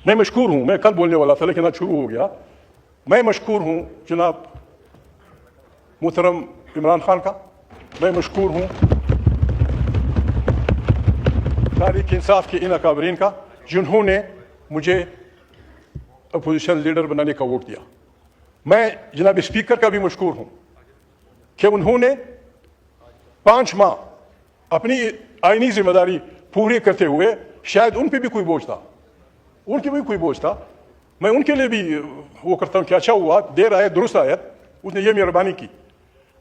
میں مشکور ہوں, میں کل بولنے والا تھا لیکن آج شروع ہو گیا. میں مشکور ہوں جناب محترم عمران خان کا, میں مشکور ہوں تحریک انصاف کے ان اکابرین کا جنہوں نے مجھے اپوزیشن لیڈر بنانے کا ووٹ دیا. میں جناب اسپیکر کا بھی مشکور ہوں کہ انہوں نے 5 ماہ اپنی آئینی ذمہ داری پوری کرتے ہوئے, شاید ان پہ بھی کوئی بوجھ تھا, ان کی بھی کوئی بوجھ تھا, میں ان کے لیے بھی وہ کرتا ہوں کہ اچھا ہوا, دیر آئے درست آئے, اس نے یہ مہربانی کی.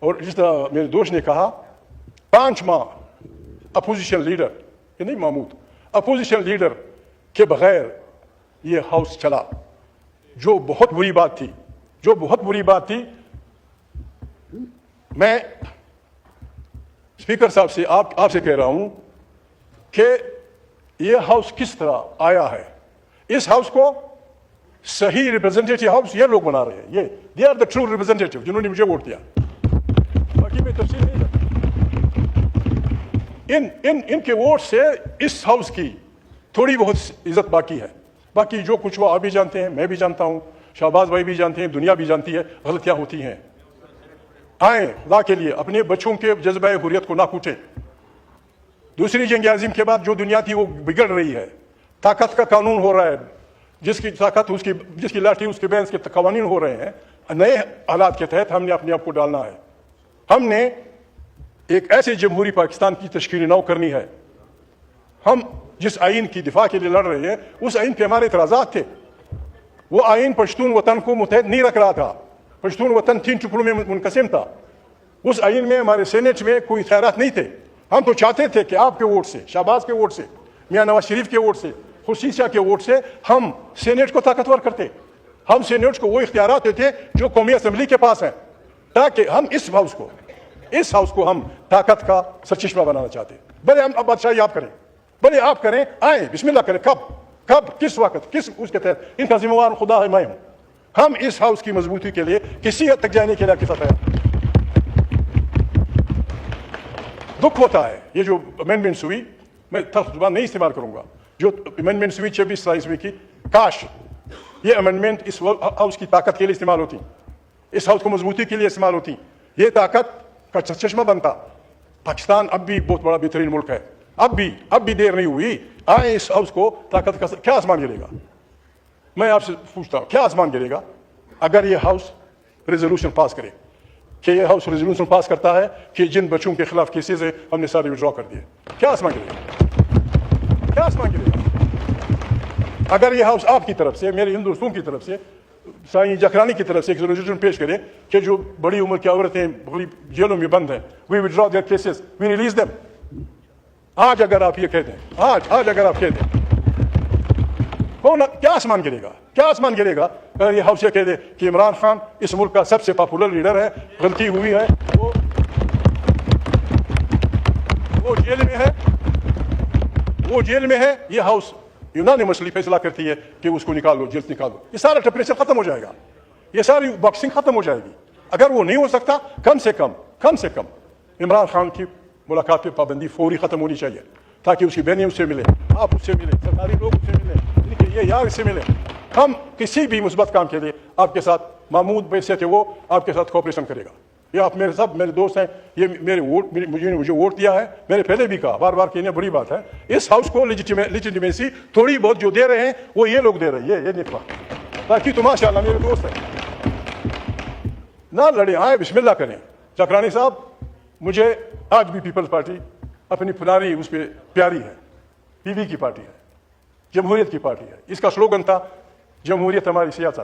اور جس طرح میرے دوست نے کہا 5 ماہ اپوزیشن لیڈر, یہ نہیں محمود, اپوزیشن لیڈر کے بغیر یہ ہاؤس چلا, جو بہت بری بات تھی, جو بہت بری بات تھی. میں اسپیکر صاحب سے آپ سے کہہ رہا ہوں کہ یہ ہاؤس کس طرح آیا ہے, اس ہاؤس کو صحیح ریپرزینٹیٹو ہاؤس یہ لوگ بنا رہے ہیں, یہ they are the true representative جنہوں نے مجھے ووٹ دیا. باقی میں تفصیل نہیں کرتا. ان کے ووٹ سے اس ہاؤس کی تھوڑی بہت عزت باقی ہے. باقی جو کچھ وہ آپ بھی جانتے ہیں, میں بھی جانتا ہوں, شہباز بھائی بھی جانتے ہیں, دنیا بھی جانتی ہے, غلطیاں ہوتی ہیں. آئیں خدا کے لیے اپنے بچوں کے جذبہ حریت کو نہ کوٹیں. دوسری جنگ عظیم کے بعد جو دنیا تھی وہ بگڑ رہی ہے, طاقت کا قانون ہو رہا ہے, جس کی طاقت جس کی لاٹھی اس کے بینس کے قوانین ہو رہے ہیں. نئے حالات کے تحت ہم نے اپنے آپ کو ڈالنا ہے. ہم نے ایک ایسے جمہوری پاکستان کی تشکیل نو کرنی ہے. ہم جس آئین کی دفاع کے لیے لڑ رہے ہیں اس آئین پہ ہمارے اعتراضات تھے. وہ آئین پشتون وطن کو متحد نہیں رکھ رہا تھا. پشتون وطن 3 ٹکڑوں میں منقسم تھا. اس آئین میں ہمارے سینٹ میں کوئی خیرات نہیں تھے. ہم تو چاہتے تھے کہ آپ کے ووٹ سے, شہباز کے ووٹ سے, میاں نواز شریف کے ووٹ سے, خورشید شاہ کے ووٹ سے ہم سینٹ کو طاقتور کرتے. ہم سینٹ کو وہ اختیارات دیتے جو قومی اسمبلی کے پاس ہیں, تاکہ ہم اس ہاؤس کو ہم طاقت کا سرچشمہ بنانا چاہتے. بھلے ہم اب بادشاہی آپ کریں, بھلے آپ کریں, آئیں بسم اللہ کریں. کب کس وقت کس اس کے تحت ان کا ذمہ وار خدا ہے, میں ہوں. ہم اس ہاؤس کی مضبوطی کے لیے کسی حد تک جانے کے لیے کس طرح دکھ ہوتا ہے. یہ جو امینڈمنٹس ہوئی, میں تلخ زبان نہیں استعمال کروں گا, جو امینڈمنٹس ہوئی 26-27 کی, کاش یہ امینڈمنٹ اس ہاؤس کی طاقت کے لیے استعمال ہوتی, اس ہاؤس کو مضبوطی کے لیے استعمال ہوتی, یہ طاقت کا چشمہ بنتا. پاکستان اب بھی بہت بڑا بہترین ملک ہے. اب بھی دیر نہیں ہوئی. آئیں اس ہاؤس کو طاقت کا. کیا آسمان گرے گا, میں آپ سے پوچھتا ہوں, کیا آسمان گرے گا اگر یہ ہاؤس ریزولوشن پاس کرے, کہ یہ ہاؤس ریزولوشن پاس کرتا ہے کہ جن بچوں کے خلاف کیسز ہیں ہم نے سارے وڈرا کر دیے. کیا آسمان گرے گا, کیا آسمان گرے گا اگر یہ ہاؤس آپ کی طرف سے, میرے ہندو دوستوں کی طرف سے, سائیں جکرانی کی طرف سے ایک ریزولوشن پیش کرے کہ جو بڑی عمر کی عورتیں جیلوں میں بند ہیں, we withdrew their cases, we release them. آج اگر آپ یہ کہتے ہیں, آج اگر آپ کہتے ہیں, کیا آسمان گرے گا, کیا آسمان گرے گا اگر یہ ہاؤس یہ کہہ دے کہ عمران خان اس ملک کا سب سے پاپولر لیڈر ہے, غلطی ہوئی ہے, وہ جیل میں ہے, یہ ہاؤس یونانیمسلی فیصلہ کرتی ہے کہ اس کو نکال دو, جیل سے نکال دو. یہ سارا ٹپریشن ختم ہو جائے گا, یہ ساری باکسنگ ختم ہو جائے گی. اگر وہ نہیں ہو سکتا, کم سے کم عمران خان کی ملاقات پہ پابندی فوری ختم ہونی چاہیے, تاکہ اس کی بہنیں اس سے ملے, آپ اس سے ملے, سرکاری لوگ اس سے ملے, یہ یار اس سے ملے. ہم کسی بھی مثبت کام کے لیے آپ کے ساتھ, محمود بحیثیت وہ آپ کے ساتھ کوآپریشن کرے گا. یہ آپ میرے دوست ہیں, یہ مجھے ووٹ دیا ہے. میں نے پہلے بھی کہا, بار بار کہنے بڑی بات ہے, اس ہاؤس کو لیجیٹیمیسی تھوڑی بہت جو دے رہے ہیں وہ یہ لوگ دے رہے ہیں, یہ نکلا, تاکہ تو ماشاء اللہ میرے دوست ہیں, نہ لڑیں, آئیں بسم اللہ کریں. چکرانی صاحب, مجھے آج بھی پیپلز پارٹی اپنی پرانی اس پہ پیاری ہے. پی وی کی پارٹی ہے, جمہوریت کی پارٹی ہے. اس کا سلوگن تھا جمہوریت ہماری سیاست,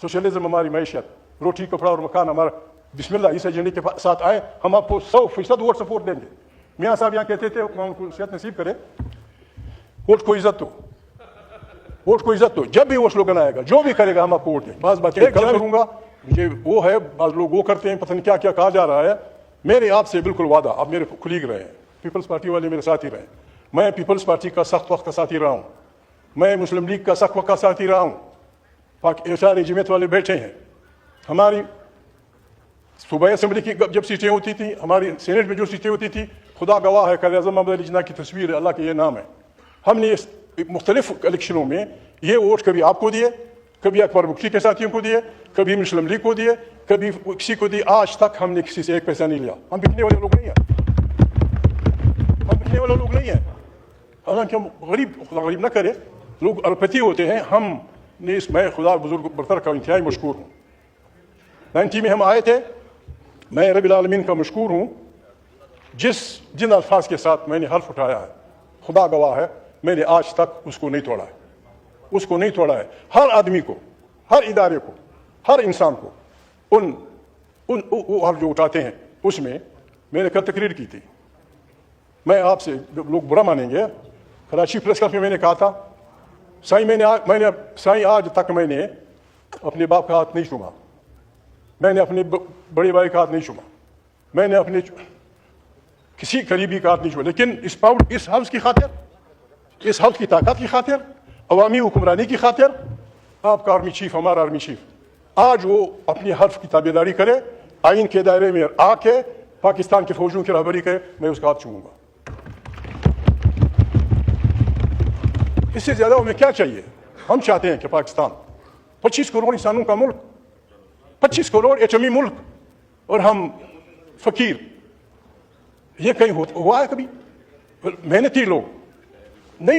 سوشلزم ہماری معیشت, روٹی کپڑا اور مکان ہمارا. بسم اللہ, اس ایجنڈے کے ساتھ آئے, ہم آپ کو 100% ووٹ سپورٹ دیں گے. میاں صاحب یہاں کہتے تھے, ان کو صحت نصیب کرے, ووٹ کو عزت دو, ووٹ کو عزت دو. جب بھی وہ سلوگن آئے گا, جو بھی کرے گا, ہم آپ کو ووٹ دیں. بعض باتیں غلط کروں گا, یہ وہ ہے, بعض لوگ وہ کرتے ہیں, پتہ نہیں کیا کیا کہا جا رہا ہے. میرے آپ سے بالکل وعدہ, آپ میرے کلیگ رہے ہیں, پیپلز پارٹی والے میرے ساتھی رہے. میں پیپلز پارٹی کا سخت وقت کا ساتھی رہا ہوں, میں مسلم لیگ کا سخت وقت کا ساتھی رہا ہوں. سارے جمعیت والے بیٹھے ہیں. ہماری صوبائی اسمبلی کی جب سیٹیں ہوتی تھیں, ہماری سینٹ میں جو سیٹیں ہوتی تھی, خدا گواہ ہے, قائد اعظم محمد علی جناح کی تصویر ہے, اللہ کے یہ نام ہے, ہم نے مختلف الیکشنوں میں یہ ووٹ کبھی آپ کو دیے, کبھی اکبر بخشی کے ساتھیوں کو دیے, کبھی مسلم لیگ کو دیے, کبھی کسی کو دیے. آج تک ہم نے کسی سے ایک پیسہ نہیں لیا. ہم بکنے والے لوگ نہیں ہیں, ہم بکنے والے لوگ نہیں ہیں. حالانکہ ہم غریب, خدا غریب نہ کرے, لوگ ارپتی ہوتے ہیں. ہم نے میں خدا بزرگ برتر کا انتہائی مشکور ہوں. 90 میں ہم آئے تھے. میں رب العالمین کا مشکور ہوں جن الفاظ کے ساتھ میں نے حلف اٹھایا ہے, خدا گواہ ہے, میں نے آج تک اس کو نہیں توڑا ہے, اس کو نہیں توڑا ہے. ہر آدمی کو, ہر ادارے کو, ہر انسان کو ان حلف جو اٹھاتے ہیں اس میں میں نے کل تقریر کی تھی. میں آپ سے لوگ برا مانیں گے, کراچی پریس کلب میں نے کہا تھا سائیں آج تک میں نے اپنے باپ کا ہاتھ نہیں چوما, میں نے اپنے بڑے بھائی کا ہاتھ نہیں چوما, میں نے اپنے کسی قریبی کا ہاتھ نہیں چوما. لیکن اس حلف کی خاطر, اس حلف کی طاقت کی خاطر, عوامی حکمرانی کی خاطر آپ کا آرمی چیف, ہمارا آرمی چیف, آج وہ اپنی حلف کی تابع داری کرے, آئین کے دائرے میں آ کے پاکستان کے فوجیوں کی رہبری کرے, میں اس کا ہاتھ چوموں گا. اس سے زیادہ ہمیں کیا چاہیے؟ ہم چاہتے ہیں کہ پاکستان 25 کروڑ انسانوں کا ملک, 25 کروڑ ایٹمی ملک, اور ہم فقیر. یہ کہیں ہوا ہے کبھی؟ محنتی لوگ, نہیں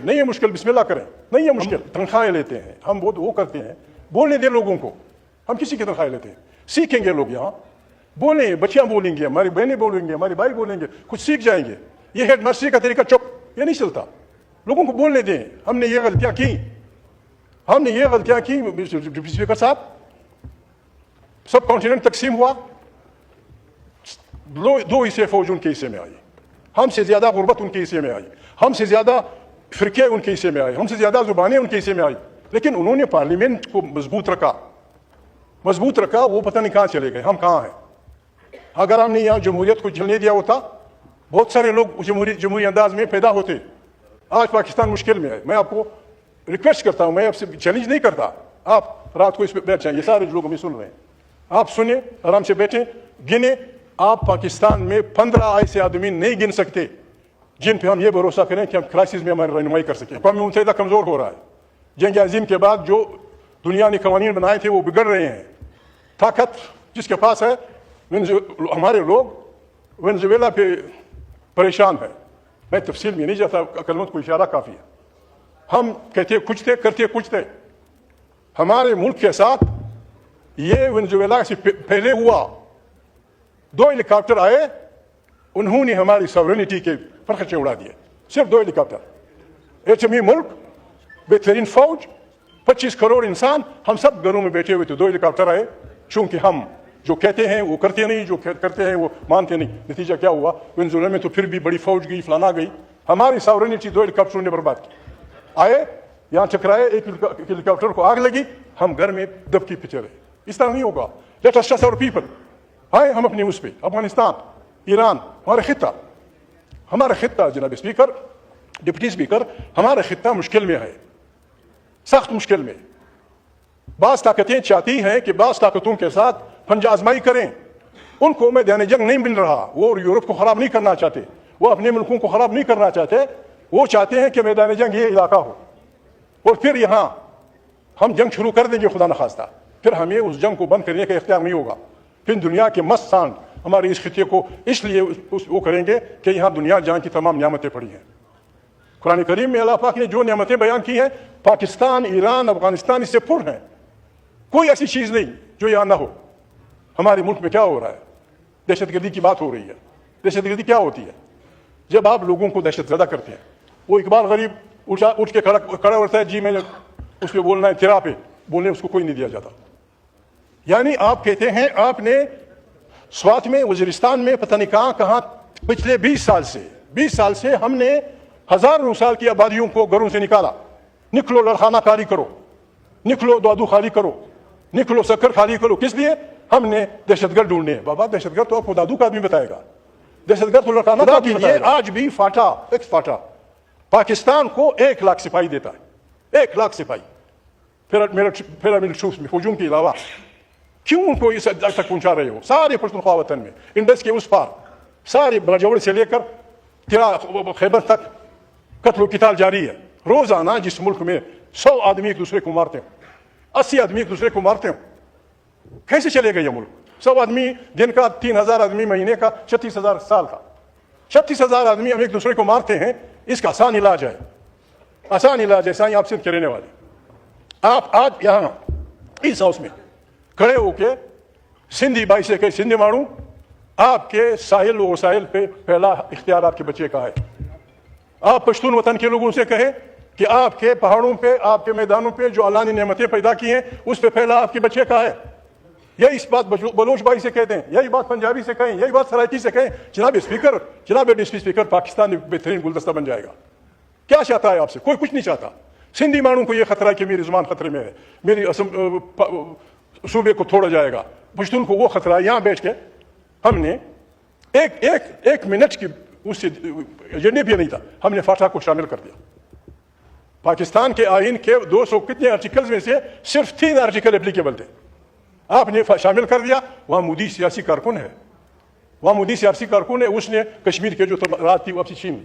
ہے مشکل, بسم اللہ کریں, نہیں ہے مشکل. تنخواہیں لیتے ہیں ہم, بہت وہ کرتے ہیں, بولنے دیں لوگوں کو. ہم کسی کی تنخواہیں لیتے ہیں, سیکھیں گے لوگ یہاں, بولیں, بچیاں بولیں گے, ہماری بہنیں بولیں گے, ہمارے بھائی بولیں گے, کچھ سیکھ جائیں گے. یہ ہیڈ ماسٹری کا طریقہ چپ, یہ نہیں چلتا. لوگوں کو بولنے دیں. ہم نے یہ غلطیاں کی, ڈپٹی اسپیکر صاحب, سب کانٹیننٹ تقسیم ہوا, 2 حصے فوج ان کے حصے میں آئی, ہم سے زیادہ غربت ان کے حصے میں آئی, ہم سے زیادہ فرقے ان کے حصے میں آئے, ہم سے زیادہ زبانیں ان کے حصے میں آئی. لیکن انہوں نے پارلیمنٹ کو مضبوط رکھا. وہ پتہ نہیں کہاں چلے گئے, ہم کہاں ہیں. اگر ہم نے یہاں جمہوریت کو جلنے دیا ہوتا, بہت سارے لوگ جمہوری انداز میں پیدا ہوتے. آج پاکستان مشکل میں ہے. میں آپ کو ریکویسٹ کرتا ہوں, میں آپ سے چیلنج نہیں کرتا, آپ رات کو اس پہ بیٹھ جائیں, یہ سارے لوگ ہمیں سن رہے ہیں, آپ سنیں, آرام سے بیٹھیں, گنیں. آپ پاکستان میں 15 ایسے آدمی نہیں گن سکتے جن پہ ہم یہ بھروسہ کریں کہ ہم کرائسس میں ہماری رہنمائی کر سکیں. اقوام متحدہ کمزور ہو رہا ہے. جنگ عظیم کے بعد جو دنیا نے قوانین بنائے تھے وہ بگڑ رہے ہیں. طاقت جس کے پاس ہے, ہمارے لوگ وینزویلا پہ پریشان ہیں. میں تفصیل میں نہیں جاتا, کلمات کو اشارہ کافی ہے. ہم کہتے کچھ تھے, کرتے کچھ تھے. ہمارے ملک کے ساتھ یہ وینزویلا سے پہلے ہوا. 2 ہیلی کاپٹر آئے, انہوں نے ہماری ساورینٹی کے پرخچے اڑا دیے. صرف 2 ہیلی کاپٹر. ایٹمی ملک, بہترین فوج, 25 کروڑ انسان, ہم سب گھروں میں بیٹھے ہوئے تھے. 2 ہیلی کاپٹر آئے. چونکہ ہم جو کہتے ہیں وہ کرتے نہیں, جو کرتے ہیں وہ مانتے نہیں. نتیجہ کیا ہوا؟ وینزویلا میں تو پھر بھی بڑی فوج گئی, فلانا گئی. ہماری ساورینٹی 2 ہیلی کاپٹروں نے برباد کی. آئے یہاں ٹکرائے, ایک ہیلی کاپٹر کو آگ لگی, ہم گھر میں دبکی پیچھے رہے. اس طرح نہیں ہوگا. Let us trust our people. آئے ہم اپنے اس پہ, افغانستان, ایران, ہمارا خطہ جناب اسپیکر, ڈپٹی اسپیکر, ہمارا خطہ مشکل میں ہے, سخت مشکل میں. بعض طاقتیں چاہتی ہیں کہ بعض طاقتوں کے ساتھ پنجہ آزمائی کریں. ان کو میدان جنگ نہیں مل رہا. وہ یورپ کو خراب نہیں کرنا چاہتے, وہ اپنے ملکوں کو خراب نہیں کرنا چاہتے. وہ چاہتے ہیں کہ میدان جنگ یہ علاقہ ہو, اور پھر یہاں ہم جنگ شروع کر دیں گے خدا نخواستہ. پھر ہمیں اس جنگ کو بند کرنے کا اختیار نہیں ہوگا. پھر دنیا کے مست سانڈ ہمارے اس خطے کو اس لیے وہ کریں گے کہ یہاں دنیا جہاں کی تمام نعمتیں پڑی ہیں. قرآن کریم میں اللہ پاک نے جو نعمتیں بیان کی ہیں, پاکستان, ایران, افغانستان اس سے پر ہیں. کوئی ایسی چیز نہیں جو یہاں نہ ہو. ہمارے ملک میں کیا ہو رہا ہے؟ دہشت گردی کی بات ہو رہی ہے. دہشت گردی کیا ہوتی ہے؟ جب آپ لوگوں کو دہشت زدہ کرتے ہیں. وہ اقبال غریب اٹھ کے کھڑا ہوتا ہے, جی میں نے اس پہ بولنا ہے, تیرا پہ بولنے اس کو کوئی نہیں دیا جاتا. یعنی آپ کہتے ہیں آپ نے سوات میں, وزیرستان میں, پتہ نہیں کہاں پچھلے 20 سال سے ہم نے ہزاروں سال کی آبادیوں کو گھروں سے نکالا. نکلو لڑخانہ خالی کرو, نکلو دادو خالی کرو, نکلو سکر خالی کرو. کس لیے؟ ہم نے دہشت گرد ڈھونڈنے. بابا دہشت گرد تو آپ کو دادو کا آدمی بتائے گا, دہشت گرد تو لڑخانہ کا آدمی بتائے گا. آج بھی فاٹا پاکستان کو 1 لاکھ سپاہی دیتا ہے, 1 لاکھ سپاہی. پیراملٹری فوجوں کے علاوہ کیوں ان کو اس حد تک پہنچا رہے ہو؟ سارے پختونخوا وطن میں, انڈس کے اس پار, سارے بلاجوڑ سے لے کر خیبر تک قتل و قتال جاری ہے. روزانہ جس ملک میں 100 آدمی ایک دوسرے کو مارتے ہوں، 80 آدمی ایک دوسرے کو مارتے ہوں، کیسے چلے گا یہ ملک؟ 100 آدمی دن کا، 3000 آدمی مہینے کا، 36,000 سال کا، 36,000 آدمی ہم ایک دوسرے کو مارتے ہیں. اس کا آسان علاج ہے، آسان علاج ہے. سائیں آپ سندھ کے رہنے والے، آپ آج یہاں اس ہاؤس میں کھڑے ہو کے سندھی بھائی سے کہ سندھی مانو آپ کے ساحل و وسائل پہ پہلا اختیار آپ کے بچے کا ہے. آپ پشتون وطن کے لوگوں سے کہیں کہ آپ کے پہاڑوں پہ، آپ کے میدانوں پہ جو اللہ نے نعمتیں پیدا کی ہیں اس پہ پہلا آپ کے بچے کا ہے. یہی اس بات بلوچ بھائی سے کہتے ہیں، یہی بات پنجابی سے کہیں، یہی بات سرائکی سے کہیں. جناب اسپیکر، جناب ڈپٹی اسپیکر، پاکستان ایک بہترین گلدستہ بن جائے گا. کیا چاہتا ہے آپ سے؟ کوئی کچھ نہیں چاہتا. سندھی مانوں کو یہ خطرہ ہے کہ میری زبان خطرے میں ہے، میری صوبے کو توڑا جائے گا. پشتون کو وہ خطرہ ہے. یہاں بیٹھ کے ہم نے ایک منٹ کی اس سے ایجنڈے بھی نہیں تھا، ہم نے فاتحہ کو شامل کر دیا. پاکستان کے آئین کے 200 کتنے آرٹیکلز میں سے صرف 3 آرٹیکل اپلیکیبل تھے، آپ نے شامل کر دیا. وہاں مودی سیاسی کارکن ہے، وہاں مودی سیاسی کارکن ہے، اس نے کشمیر کے جو رات تھی وہ واپسی چھین لی.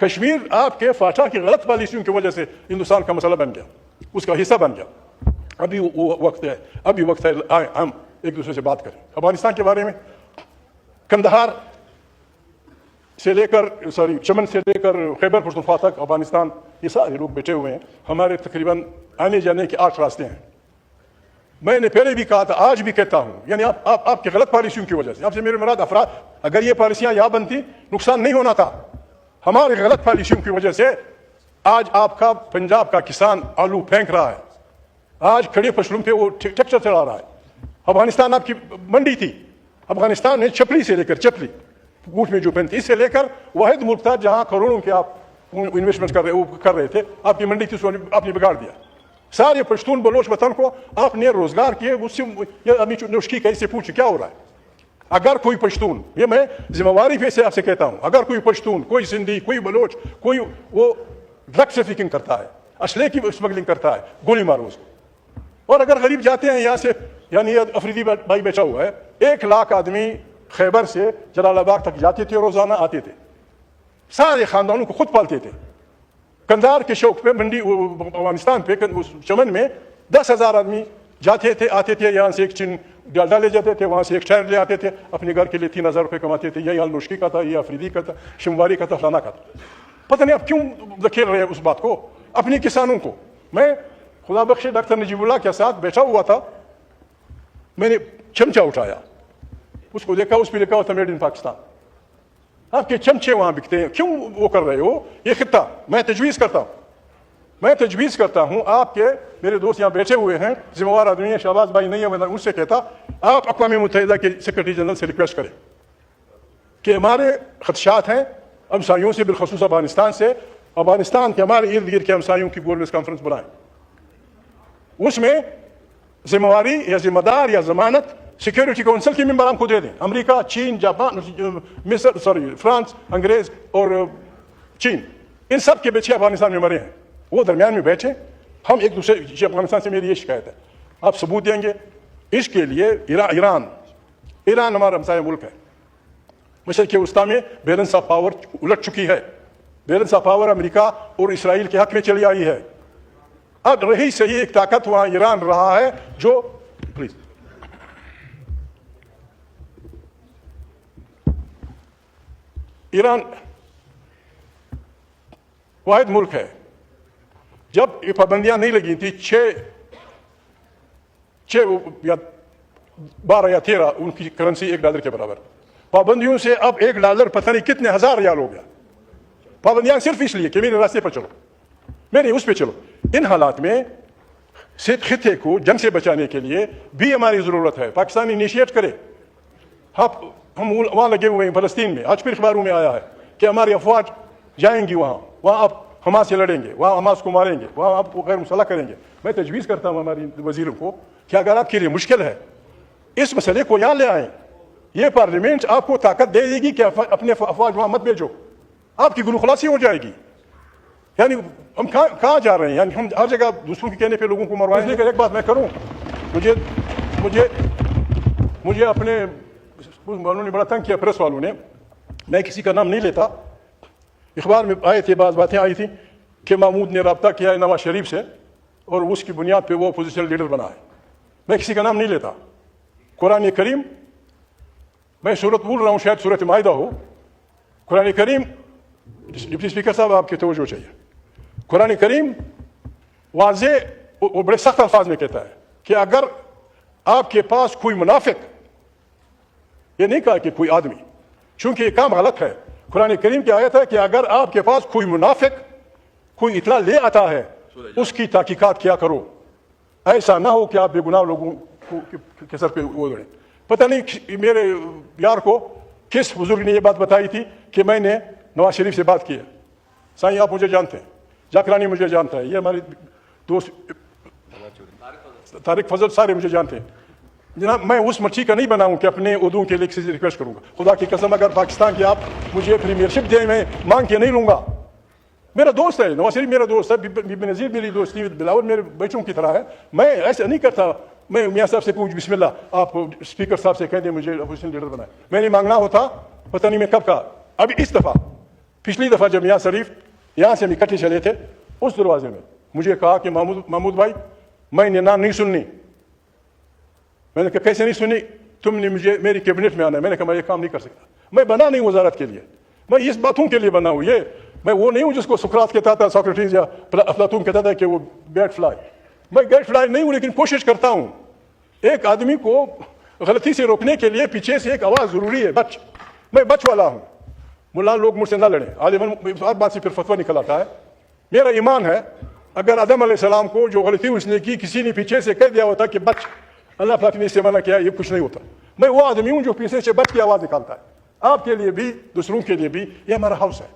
کشمیر آپ کے فاتحہ کی غلط پالیسیوں کی وجہ سے ہندوستان کا مسئلہ بن گیا، اس کا حصہ بن گیا. ابھی وہ وقت ہے، ابھی وقت ہے ہم ایک دوسرے سے بات کریں. افغانستان کے بارے میں، کندہار سے لے کر چمن سے لے کر خیبر پختونخوا تک افغانستان، یہ سارے لوگ بیٹھے ہوئے ہیں. ہمارے تقریباً آنے جانے کے 8 راستے ہیں. میں نے پہلے بھی کہا تھا، آج بھی کہتا ہوں، یعنی آپ کی غلط پالیسیوں کی وجہ سے، آپ سے میرے مراد افراد، اگر یہ پالیسیاں یہاں بنتی نقصان نہیں ہونا تھا. ہماری غلط پالیسیوں کی وجہ سے آج آپ کا پنجاب کا کسان آلو پھینک رہا ہے، آج کھڑے فصلوں پہ وہ ٹریکٹر چلا رہا ہے. افغانستان آپ کی منڈی تھی، افغانستان نے چپلی سے لے کر، چپلی گوٹ میں جو پہنتی، اس سے لے کر واحد ملک تھا جہاں کروڑوں کے آپ انویسٹمنٹ کر رہے تھے. آپ کی منڈی تھی، آپ نے بگاڑ دیا. سارے پشتون بلوچ وطن کو آپ نے روزگار کیے، اس سے ابھی نوشکی کیسے پوچھے کیا ہو رہا ہے. اگر کوئی پشتون، یہ میں ذمہ داری پہ سے آپ سے کہتا ہوں، اگر کوئی پشتون، کوئی سندھی، کوئی بلوچ، کوئی وہ ڈرگ ٹریفکنگ کرتا ہے، اسلحے کی اسمگلنگ کرتا ہے، گولی مارو اس کو. اور اگر غریب جاتے ہیں یہاں سے، یعنی افریدی بھائی بیچا ہوا ہے، 1 لاکھ آدمی خیبر سے جلال آباد تک جاتے تھے، روزانہ آتے تھے، سارے خاندانوں کو خود پالتے تھے. کندھار کے شوق پہ، منڈی افغانستان پہ چمن میں 10,000 آدمی جاتے تھے، آتے تھے، یہاں سے ایک چن ڈالڈا لے جاتے تھے، وہاں سے ایک ٹائر لے آتے تھے، اپنے گھر کے لیے 3,000 روپے کماتے تھے. یہ نوشکی کا تھا، یہ افریدی کا تھا، شمواری کا تھا، فلانا کا تھا. پتہ نہیں اب کیوں دھکیل رہے ہیں اس بات کو اپنی کسانوں کو. میں خدا بخش ڈاکٹر نجیب اللہ کے ساتھ بیٹھا ہوا تھا، میں نے چمچہ اٹھایا، اس کو دیکھا، اس پہ لکھا ہوا تھا میڈ ان پاکستان. آپ کے چمچے وہاں بکتے ہیں، کیوں وہ کر رہے ہو؟ یہ خطہ میں تجویز کرتا ہوں، آپ کے میرے دوست یہاں بیٹھے ہوئے ہیں، ذمہ دار آدمی ہیں، شہباز بھائی نہیں ہے، میں ان سے کہتا آپ اقوام متحدہ کے سیکرٹری جنرل سے ریکویسٹ کریں کہ ہمارے خدشات ہیں ہمسایوں سے، بالخصوص افغانستان سے، افغانستان کے ہمارے ارد گرد کے ہمسایوں کی گورننس کانفرنس بنائیں. اس میں ذمہ داری یا ذمہ دار یا ضمانت سیکورٹی کونسل کے ممبران کو دے دیں. امریکہ، چین، جاپان، مصر، فرانس، انگریز اور چین، ان سب کے بچے افغانستان میں مرے ہیں. وہ درمیان میں بیٹھے، ہم ایک دوسرے، افغانستان سے میری یہ شکایت ہے، آپ ثبوت دیں گے. اس کے لیے ایران ہمارا ہمسایہ ملک ہے. مشرق وسطیٰ میں بیلنس آف پاور الٹ چکی ہے. بیلنس آف پاور امریکہ اور اسرائیل کے حق میں چلی آئی ہے. اب رہی صحیح ایک طاقت وہاں ایران رہا ہے، جو پلیز ایران واحد ملک ہے. جب یہ پابندیاں نہیں لگی تھی، 6 یا 12 یا 13 ان کی کرنسی $1 کے برابر، پابندیوں سے اب $1 پتہ نہیں کتنے ہزار ریال ہو گیا. پابندیاں صرف اس لیے کہ میرے راستے پر چلو، میرے اس پہ چلو. ان حالات میں خطے کو جنگ سے بچانے کے لیے بھی ہماری ضرورت ہے. پاکستان انیشیٹ کرے. ہم وہاں لگے ہوئے ہیں فلسطین میں، آج پھر اخباروں میں آیا ہے کہ ہماری افواج جائیں گی وہاں آپ حماس سے لڑیں گے، وہاں حماس کو ماریں گے، وہاں آپ کو غیر مسلح کریں گے. میں تجویز کرتا ہوں ہماری وزیروں کو کہ اگر آپ کے لیے مشکل ہے، اس مسئلے کو یہاں لے آئیں. یہ پارلیمنٹ آپ کو طاقت دے دے گی کہ اپنے افواج وہاں مت بھیجو، آپ کی گلو خلاصی ہو جائے گی. یعنی ہم کہاں جا رہے ہیں؟ یعنی ہم ہر جگہ دوسروں کے کہنے پہ لوگوں کو مروائیں. اس لیے ایک بات میں کروں، مجھے اپنے والوں نے بڑا تنگ کیا، پریس والوں نے، میں کسی کا نام نہیں لیتا، اخبار میں آئے تھے، بعض باتیں آئی تھیں کہ محمود نے رابطہ کیا ہے نواز شریف سے اور اس کی بنیاد پہ وہ اپوزیشن لیڈر بنا ہے. میں کسی کا نام نہیں لیتا. قرآن کریم، میں صورت بول رہا ہوں، شاید صورت مائدہ ہو. قرآن کریم، ڈپٹی اسپیکر صاحب آپ کی توجہ چاہیے. قرآن کریم واضح وہ بڑے سخت الفاظ میں کہتا ہے کہ اگر آپ کے پاس کوئی منافق، یہ نہیں کہا کہ کوئی آدمی، چونکہ یہ کام غلط ہے. قرآن کریم کی آیت ہے کہ اگر آپ کے پاس کوئی منافق کوئی اطلاع لے آتا ہے اس کی تحقیقات کیا کرو. ایسا نہ ہو کہ آپ بے گناہ لوگوں کے سر پہ وہ لڑیں. پتہ نہیں میرے یار کو کس بزرگ نے یہ بات بتائی تھی کہ میں نے نواز شریف سے بات کی ہے. سائیں آپ مجھے جانتے ہیں، جاکرانی مجھے جانتا ہے، یہ ہمارے دوست طارق فضل سارے مجھے جانتے ہیں. جناب میں اس مچھی کا نہیں بناؤں کہ اپنے اردو کے لیے کسی سے ریکویسٹ کروں گا. خدا کی قسم اگر پاکستان کی آپ مجھے پریمیئر شپ دیں میں مانگ کے نہیں لوں گا. میرا دوست ہے نواز شریف، میرا دوست ہے. بی بی نظیر میری دوستی، بلاول میرے بچوں کی طرح ہے. میں ایسا نہیں کرتا. میں میاں صاحب سے پوچھ بسم اللہ آپ اسپیکر صاحب سے کہہ دیں مجھے اپوزیشن لیڈر بنائے. میں نے مانگنا ہوتا پتہ نہیں میں کب کہا. ابھی اس دفعہ، پچھلی دفعہ جب میاں شریف یہاں سے ہم اکٹھے چلے تھے اس دروازے میں مجھے کہا کہ محمود بھائی میں نے نہ نہیں سننی. میں نے کہا کیسے نہیں سنی؟ تم نے مجھے میری کیبنٹ میں آنا ہے. میں نے کہا میں یہ کام نہیں کر سکتا. میں بنا نہیں وزارت کے لیے، میں اس باتوں کے لیے بنا ہوں. یہ میں وہ نہیں ہوں جس کو سقراط کہتا تھا، سوکریٹس یا افلاطون کہتا تھا کہ وہ گیٹ فلائی. میں گیٹ فلائی نہیں ہوں، لیکن کوشش کرتا ہوں. ایک آدمی کو غلطی سے روکنے کے لیے پیچھے سے ایک آواز ضروری ہے. میں بچ والا ہوں. ملا لوگ مجھ سے نہ لڑیں. عالم بات سے پھر فتویٰ نکل آتا ہے. میرا ایمان ہے اگر آدم علیہ السلام کو جو غلطی اس نے کی کسی نے پیچھے سے کہہ دیا ہوتا کہ بچ، اللہ پاک نے اس سے منع کیا، یہ کچھ نہیں ہوتا. میں وہ آدمی ہوں جو پیچھے سے بچ کی آواز نکالتا ہے. آپ کے لیے بھی دوسروں کے لیے بھی یہ ہمارا ہاؤس ہے.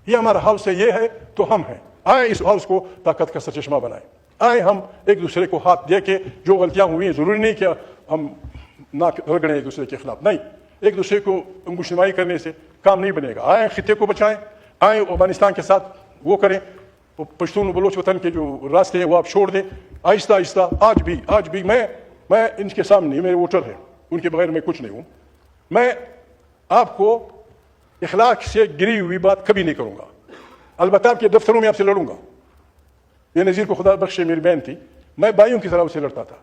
یہ ہمارا ہاؤس ہے. یہ ہے تو ہم ہیں. آئیں اس ہاؤس کو طاقت کا سرچشمہ بنائیں. آئیں ہم ایک دوسرے کو ہاتھ دے کے جو غلطیاں ہوئی ہیں، ضروری نہیں کہ ہم نہ رگڑیں ایک دوسرے کے خلاف، نہیں، ایک دوسرے کو انگشتمائی کرنے سے کام نہیں بنے گا. آئیں خطے کو بچائیں. آئیں افغانستان کے ساتھ وہ کریں، پشتون و بلوچ وطن کے جو راستے ہیں وہ آپ چھوڑ دیں آہستہ آہستہ. آج بھی میں ان کے سامنے میرے ووٹر ہیں، ان کے بغیر میں کچھ نہیں ہوں. میں آپ کو اخلاق سے گری ہوئی بات کبھی نہیں کروں گا. البتہ آپ کے دفتروں میں آپ سے لڑوں گا. یہ نذیر کو خدا بخشے میری بہن تھی، میں بھائیوں کی طرح اسے لڑتا تھا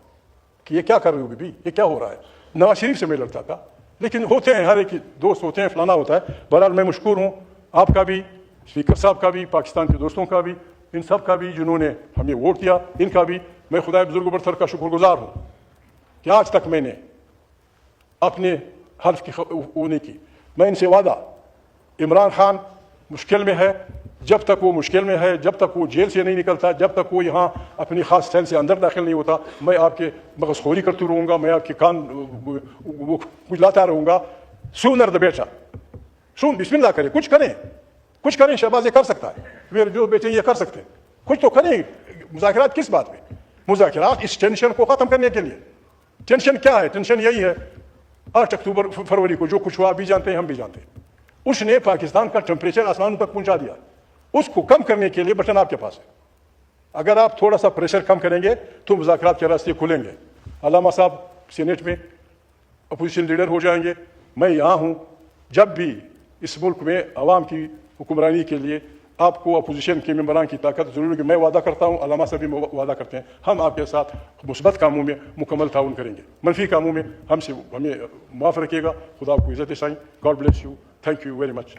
کہ یہ کیا کر رہے ہو بی، یہ کیا ہو رہا ہے. نواز شریف سے میں لڑتا تھا. لیکن ہوتے ہیں، ہر ایک دوست ہوتے ہیں، فلانا ہوتا ہے. بہرحال میں مشکور ہوں آپ کا بھی، اسپیکر صاحب کا بھی، پاکستان کے دوستوں کا بھی، ان سب کا بھی جنہوں نے ہمیں ووٹ دیا، ان کا بھی میں خدا بزرگ و برتر کا شکر گزار ہوں کہ آج تک میں نے اپنے حلف کی ہونے کی. میں ان سے وعدہ، عمران خان مشکل میں ہے، جب تک وہ مشکل میں ہے، جب تک وہ جیل سے نہیں نکلتا، جب تک وہ یہاں اپنی خاص سیل سے اندر داخل نہیں ہوتا، میں آپ کے مغز خوری کرتے رہوں گا. میں آپ کے کان وہ کچھ لاتا رہوں گا. سونر دا بیٹا سون، بسم اللہ کریں، کچھ کریں. شہباز یہ کر سکتا ہے، میرے جو بیٹے یہ کر سکتے ہیں. کچھ تو کریں. مذاکرات کس بات پہ؟ مذاکرات اس ٹینشن کو ختم کرنے کے لیے. ٹینشن کیا ہے؟ ٹینشن یہی ہے 8 اکتوبر فروری کو جو کچھ ہوا، آپ بھی جانتے ہیں، ہم بھی جانتے ہیں. اس نے پاکستان کا ٹیمپریچر آسمان تک پہنچا دیا. اس کو کم کرنے کے لیے بٹن آپ کے پاس ہے. اگر آپ تھوڑا سا پریشر کم کریں گے تو مذاکرات کے راستے کھلیں گے. علامہ صاحب سینیٹ میں اپوزیشن لیڈر ہو جائیں گے. میں یہاں ہوں. جب بھی اس ملک میں عوام کی حکمرانی کے لیے آپ کو اپوزیشن کے ممبران کی طاقت ضروری ہے. میں وعدہ کرتا ہوں، علامہ صاحب بھی وعدہ کرتے ہیں، ہم آپ کے ساتھ مثبت کاموں میں مکمل تعاون کریں گے. منفی کاموں میں ہمیں معاف رکھیے گا. خدا آپ کو عزت سائیں. God bless you. Thank you very much.